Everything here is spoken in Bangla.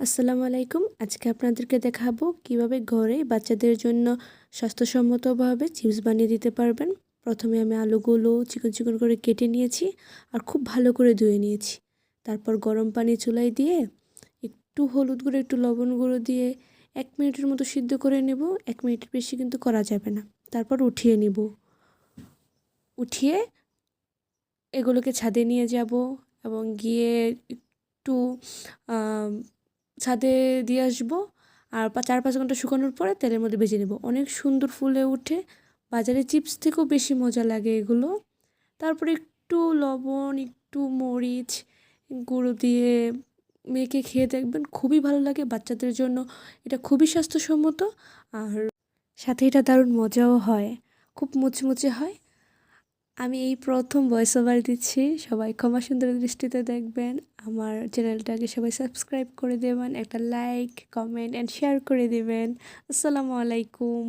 আসসালামু আলাইকুম। আজকে আপনাদেরকে দেখাবো কিভাবে ঘরে বাচ্চাদের জন্য স্বাস্থ্যসম্মতভাবে চিপস বানিয়ে দিতে পারবেন। প্রথমে আমি আলুগুলো চিকন চিকন করে কেটে নিয়েছি আর খুব ভালো করে ধুয়ে নিয়েছি। তারপর গরম পানি চুলায় দিয়ে একটু হলুদ গুঁড়ো, একটু লবণ গুঁড়ো দিয়ে 1 মিনিটের মতো সিদ্ধ করে নেব। 1 মিনিটের বেশি কিন্তু করা যাবে না। তারপর উঠিয়ে নিব। উঠিয়ে এগুলোকে ছাদে নিয়ে যাব এবং গিয়ে একটু আ ছাদে দিয়ে আসবো। আর ৪-৫ ঘন্টা শুকানোর পরে তেলের মধ্যে ভেজে নেব। অনেক সুন্দর ফুলে ওঠে। বাজারের চিপস থেকেও বেশি মজা লাগে এগুলো। তারপরে একটু লবণ, একটু মরিচ গুঁড়ো দিয়ে মেখে খেয়ে দেখবেন, খুবই ভালো লাগে। বাচ্চাদের জন্য এটা খুবই স্বাস্থ্যসম্মত। আর সাথে এটা দারুণ মজাও হয়। খুব মুচমুচে হয়। আমি এই প্রথম ভয়েস ওভার দিচ্ছি। সবাই ক্ষমা সুন্দর দৃষ্টিতে দেখবেন। আমার চ্যানেলটাকে সবাই সাবস্ক্রাইব করে দেবেন। একটা লাইক, কমেন্ট অ্যান্ড শেয়ার করে দিবেন। আসসালামু আলাইকুম।